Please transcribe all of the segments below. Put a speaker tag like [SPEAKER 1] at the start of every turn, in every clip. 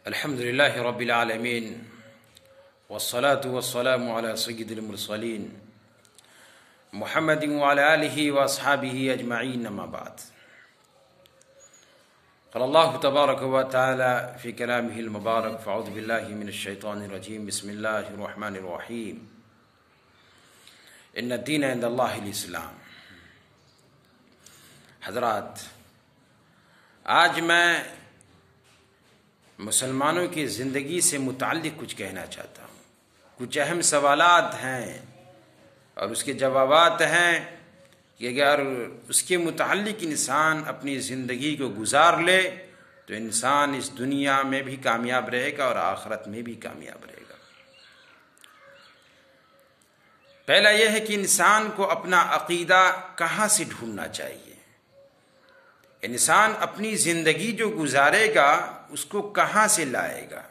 [SPEAKER 1] الحمد لله رب العالمين والصلاة والسلام على سيد المرسلين محمد وعلى آله وأصحابه أجمعين أما بعد. قال الله تبارك وتعالى في كلامه المبارك: فأعوذ بالله من الشيطان الرجيم بسم الله الرحمن الرحيم إن الدين عند الله الإسلام. حضرات، آج میں مسلمانوں کی زندگی سے متعلق کچھ کہنا چاہتا ہوں. کچھ اہم سوالات ہیں اور اس کے جوابات ہیں کہ اگر اس کے متعلق انسان اپنی زندگی کو گزار لے تو انسان اس دنیا میں بھی کامیاب رہے گا اور آخرت میں بھی کامیاب رہے گا. پہلا یہ ہے کہ انسان کو اپنا عقیدہ کہاں سے ڈھونڈنا چاہیے. انسان اپنی زندگی جو گزارے گا اس کو کہاں سے لائے گا؟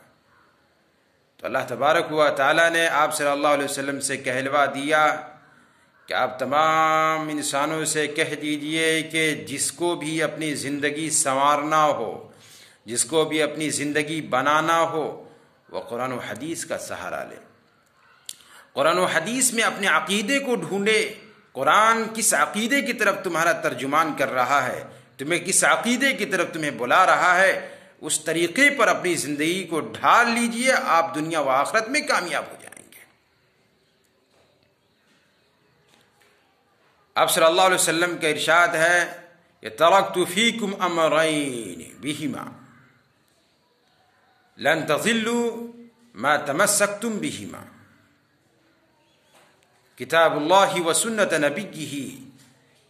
[SPEAKER 1] تو اللہ تبارک و تعالیٰ نے آپ صلی اللہ علیہ وسلم سے کہلوا دیا کہ آپ تمام انسانوں سے کہہ دیجئے کہ جس کو بھی اپنی زندگی سنوارنا ہو، جس کو بھی اپنی زندگی بنانا ہو، وہ قرآن و حدیث کا سہارا لے. قرآن و حدیث میں اپنے عقیدے کو ڈھونڈے. قرآن کس عقیدے کی طرف تمہارا ترجمان کر رہا ہے، تمہیں کس عقیدے کی طرف تمہیں بلا رہا ہے، اس طریقے پر اپنی زندگی کو ڈھال لیجئے. آپ دنیا و آخرت میں کامیاب ہو جائیں گے. آپ صلی اللہ علیہ وسلم کا ارشاد ہے کہ ترکت فیکم امرین بہما لن تضلوا ما تمسکتم بہما کتاب اللہ و سنت نبیہ،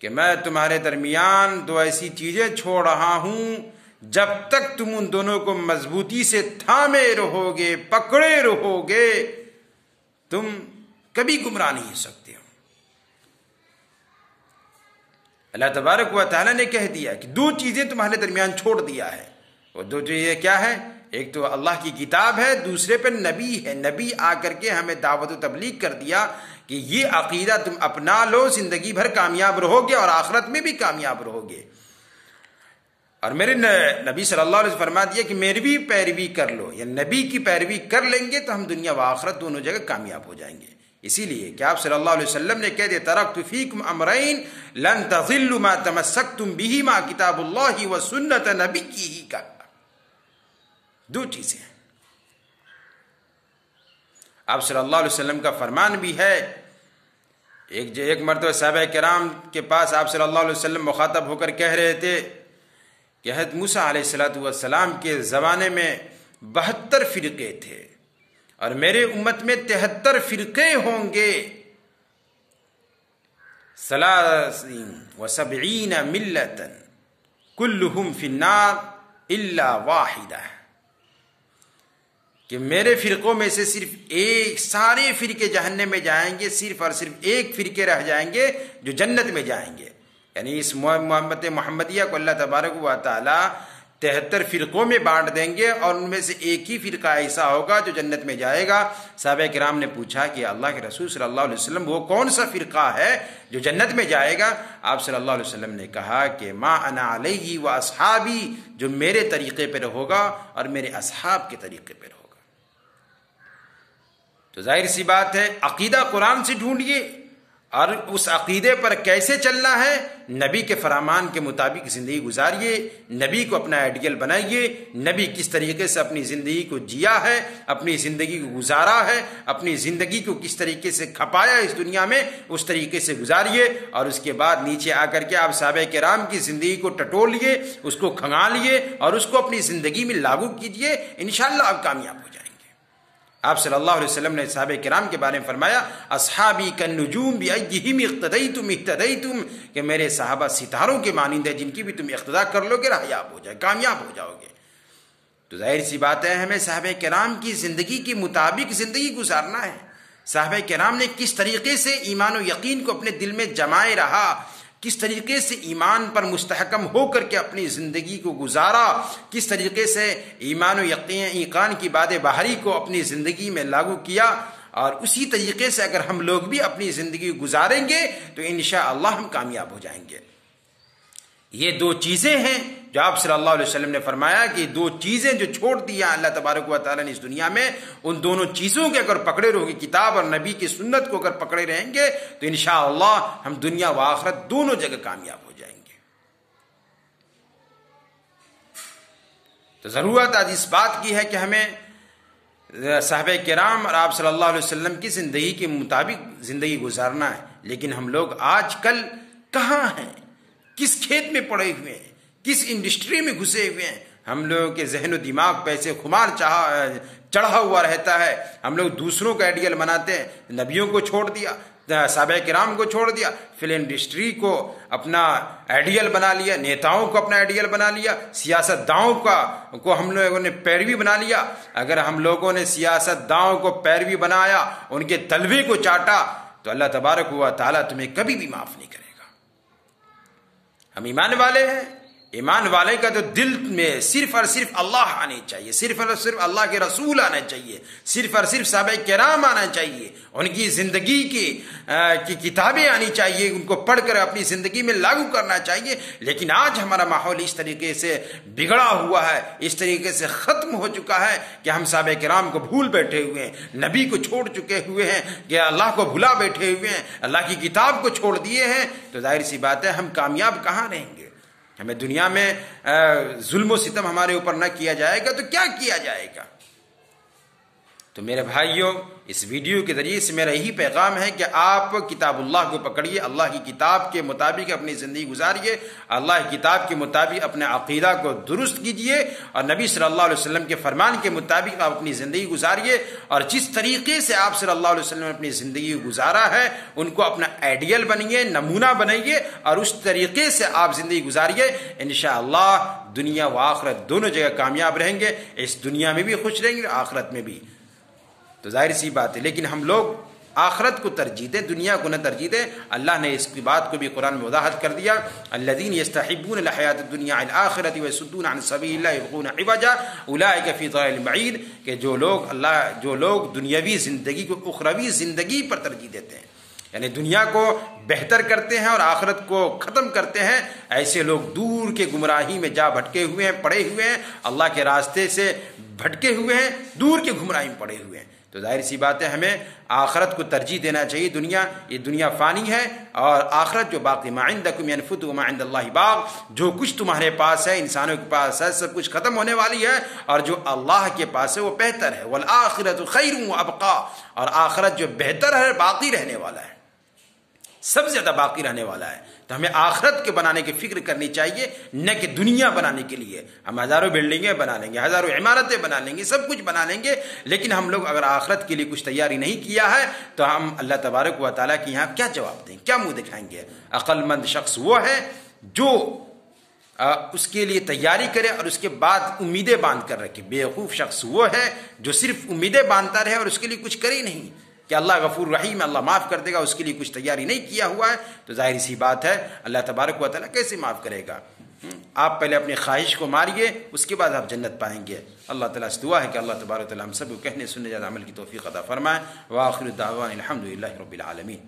[SPEAKER 1] کہ میں تمہارے درمیان دو ایسی چیزیں چھوڑ رہا ہوں جب تک تم ان دونوں کو مضبوطی سے تھامے رہو گے، پکڑے رہو گے، تم کبھی گمراہ نہیں ہو سکتے ہو. اللہ تبارک و تعالیٰ نے کہہ دیا کہ دو چیزیں تمہارے درمیان چھوڑ دیا ہے. وہ دو چیزیں کیا ہے؟ ایک تو اللہ کی کتاب ہے، دوسرے پر نبی ہے. نبی آ کر کے ہمیں دعوت و تبلیغ کر دیا کہ یہ عقیدہ تم اپنا لو، زندگی بھر کامیاب رہو گے اور آخرت میں بھی کامیاب رہو گے. اور میرے نبی صلی اللہ علیہ وسلم فرما دیا کہ میری بھی پیروی کر لو، یا نبی کی پیروی کر لیں گے تو ہم دنیا و آخرت دونوں جگہ کامیاب ہو جائیں گے. اسی لیے کہ آپ صلی اللہ علیہ وسلم نے کہہ دیا ترکت فیکم امرین لن تضلوا ما تمسکتم بہما کتاب اللہ و سنت نبیہ کا. دو چیزیں ہیں. آپ صلی اللہ علیہ وسلم کا فرمان بھی ہے. ایک مرتبہ صحابہ کرام کے پاس آپ صلی اللہ علیہ وسلم مخاطب ہو کر کہہ رہے تھے کہ حضرت موسیٰ علیہ السلام کے زمانے میں 72 فرقے تھے اور میرے امت میں 73 فرقے ہوں گے. 73 ملتا کلہم فی النار الا واحدہ، کہ میرے فرقوں میں سے صرف ایک، سارے فرقے جہنم میں جائیں گے، صرف اور صرف ایک فرقے رہ جائیں گے جو جنت میں جائیں گے. یعنی اس محمد محمدیہ کو اللہ تبارک و تعالی 73 فرقوں میں بانٹ دیں گے اور ان میں سے ایک ہی فرقہ ایسا ہوگا جو جنت میں جائے گا. صحابہ کرام نے پوچھا کہ اللہ کے رسول صلی اللہ علیہ وسلم وہ کون سا فرقہ ہے جو جنت میں جائے گا؟ آپ صلی اللہ علیہ وسلم نے کہا کہ ما انا علیہ و اصحابی، جو میرے طریقے پر ہوگا اور میرے اصحاب کے طریقے پر ہوگا. تو ظاہر سی بات ہے عقیدہ قرآن سے ڈھونڈیے اور اس عقیدے پر کیسے چلنا ہے. نبی کے فرمان کے مطابق زندگی گزاریے، نبی کو اپنا آئیڈیل بنائیے. نبی کس طریقے سے اپنی زندگی کو جیا ہے، اپنی زندگی کو گزارا ہے، اپنی زندگی کو کس طریقے سے کھپایا اس دنیا میں، اس طریقے سے گزاریے. اور اس کے بعد نیچے آ کر کے آپ صحابہ کرام کی زندگی کو ٹٹولیے، اس کو کھنگالیے اور اس کو اپنی زندگی میں لاگو کیجیے. انشاءاللہ آپ کامیاب ہو جائیں. آپ صلی اللہ علیہ وسلم نے صحابہ کرام کے بارے میں فرمایا اصحابی کالنجوم بأیہم اقتدیتم اہتدیتم، کہ میرے صحابہ ستاروں کے مانند ہیں جن کی بھی تم اقتدا کر لو گے رہیاب ہو جائے، کامیاب ہو جاؤ گے. تو ظاہر سی بات ہے ہمیں صحابہ کرام کی زندگی کے مطابق زندگی گزارنا ہے. صحابہ کرام نے کس طریقے سے ایمان و یقین کو اپنے دل میں جمائے رہا، کس طریقے سے ایمان پر مستحکم ہو کر کے اپنی زندگی کو گزارا، کس طریقے سے ایمان و یقین کی باد بہاری کو اپنی زندگی میں لاگو کیا. اور اسی طریقے سے اگر ہم لوگ بھی اپنی زندگی گزاریں گے تو انشاءاللہ ہم کامیاب ہو جائیں گے. یہ دو چیزیں ہیں جو آپ صلی اللہ علیہ وسلم نے فرمایا کہ 2 چیزیں جو چھوڑ دی ہیں اللہ تبارک و تعالیٰ نے اس دنیا میں، ان دونوں چیزوں کے اگر پکڑے رہو گے، کتاب اور نبی کی سنت کو اگر پکڑے رہیں گے تو انشاءاللہ ہم دنیا و آخرت دونوں جگہ کامیاب ہو جائیں گے۔ تو ضرورت آج اس بات کی ہے کہ ہمیں صحابہ کرام اور آپ صلی اللہ علیہ وسلم کی زندگی کے مطابق زندگی گزارنا ہے، لیکن ہم لوگ آج کل کہاں ہیں، کس کھیت میں پڑے ہوئے ہیں، کس انڈسٹری میں گھسے ہوئے ہیں۔ ہم لوگوں کے ذہن و دماغ پیسے خمار چڑھا ہوا رہتا ہے، ہم لوگ دوسروں کا آئیڈیل بناتے ہیں، نبیوں کو چھوڑ دیا، صحابہ کرام کو چھوڑ دیا، فلم انڈسٹری کو اپنا آئیڈیل بنا لیا، نیتاؤں کو اپنا آئیڈیل بنا لیا، سیاست داؤں کو ہم لوگوں نے پیروی بنا لیا۔ اگر ہم لوگوں نے سیاست داؤں کو پیروی بنایا، ان کے تلوے کو چاٹا، تو اللہ تبارک و تعالیٰ تمہیں کبھی بھی معاف نہیں کرے گا۔ ہم ایمان والے ہیں، ایمان والے کا تو دل میں صرف اور صرف اللہ آنے چاہیے، صرف اور صرف اللہ کے رسول آنا چاہیے، صرف اور صرف صحابہ کرام آنا چاہیے، ان کی زندگی کی کتابیں آنی چاہیے، ان کو پڑھ کر اپنی زندگی میں لاگو کرنا چاہیے۔ لیکن آج ہمارا ماحول اس طریقے سے بگڑا ہوا ہے، اس طریقے سے ختم ہو چکا ہے کہ ہم صحابہ کرام کو بھول بیٹھے ہوئے ہیں، نبی کو چھوڑ چکے ہوئے ہیں، کہ اللہ کو بھلا بیٹھے ہوئے ہیں، اللہ کی کتاب کو چھوڑ دیے ہیں۔ تو ظاہر سی بات ہے ہم کامیاب کہاں رہیں گے؟ ہمیں دنیا میں ظلم و ستم ہمارے اوپر نہ کیا جائے گا تو کیا کیا جائے گا؟ تو میرے بھائیوں، اس ویڈیو کے ذریعے سے میرا یہی پیغام ہے کہ آپ کتاب اللہ کو پکڑیے، اللہ کی کتاب کے مطابق اپنی زندگی گزاریے، اللہ کی کتاب کے مطابق اپنے عقیدہ کو درست کیجیے، اور نبی صلی اللہ علیہ وسلم کے فرمان کے مطابق آپ اپنی زندگی گزاریے، اور جس طریقے سے آپ صلی اللہ علیہ وسلم نے اپنی زندگی گزارا ہے ان کو اپنا آئیڈیل بنیے، نمونہ بنائیے، اور اس طریقے سے آپ زندگی گزاریے۔ انشاءاللہ دنیا و آخرت دونوں جگہ کامیاب رہیں گے، اس دنیا میں بھی خوش رہیں گے، آخرت میں بھی۔ تو ظاہر سی بات ہے، لیکن ہم لوگ آخرت کو ترجیح دیں، دنیا کو نہ ترجیح دیں۔ اللہ نے اس کی بات کو بھی قرآن میں وضاحت کر دیا، الذین یستحبون الحیاۃ الدنیا علی الآخرۃ ویصدون عن سبیل اللہ یبغون عوجا اولئک فی ضلال بعید، کہ جو لوگ دنیاوی زندگی کو اخروی زندگی پر ترجیح دیتے ہیں، یعنی دنیا کو بہتر کرتے ہیں اور آخرت کو ختم کرتے ہیں، ایسے لوگ دور کے گمراہی میں جا بھٹکے ہوئے ہیں، پڑے ہوئے ہیں، اللہ کے راستے سے بھٹکے ہوئے ہیں، دور کے گمراہی میں پڑے ہوئے ہیں۔ تو ظاہر سی بات ہے ہمیں آخرت کو ترجیح دینا چاہیے۔ یہ دنیا فانی ہے، اور آخرت جو باقی ما عندکم ینفد وما عند اللہ باق، جو کچھ تمہارے پاس ہے، انسانوں کے پاس ہے، سب کچھ ختم ہونے والی ہے، اور جو اللہ کے پاس ہے وہ بہتر ہے۔ والآخرۃ خیر وابقا، اور آخرت جو بہتر ہے، باقی رہنے والا ہے، سب سے زیادہ باقی رہنے والا ہے۔ تو ہمیں آخرت کے بنانے کی فکر کرنی چاہیے، نہ کہ دنیا بنانے کے لیے۔ ہم ہزاروں بلڈنگیں بنا لیں گے، ہزاروں عمارتیں بنا لیں گے، سب کچھ بنا لیں گے، لیکن ہم لوگ اگر آخرت کے لیے کچھ تیاری نہیں کیا ہے تو ہم اللہ تبارک و تعالیٰ کے یہاں کیا جواب دیں، کیا منہ دکھائیں گے؟ عقل مند شخص وہ ہے جو اس کے لیے تیاری کرے اور اس کے بعد امیدیں باندھ کر رکھے۔ بیوقوف شخص وہ ہے جو صرف امیدیں باندھتا رہے اور اس کے لیے کچھ کرے نہیں، کہ اللہ غفور رحیم، اللہ معاف کر دے گا، اس کے لیے کچھ تیاری نہیں کیا ہوا ہے، تو ظاہر سی بات ہے اللہ تبارک و تعالیٰ کیسے معاف کرے گا؟ آپ پہلے اپنی خواہش کو ماریے، اس کے بعد آپ جنت پائیں گے۔ اللہ تعالیٰ سے دعا ہے کہ اللہ تبارک و تعالیٰ ہم سب کو کہنے سننے زیادہ عمل کی توفیق عطا فرمائے۔ وآخر دعوانا الحمد للہ رب العالمین۔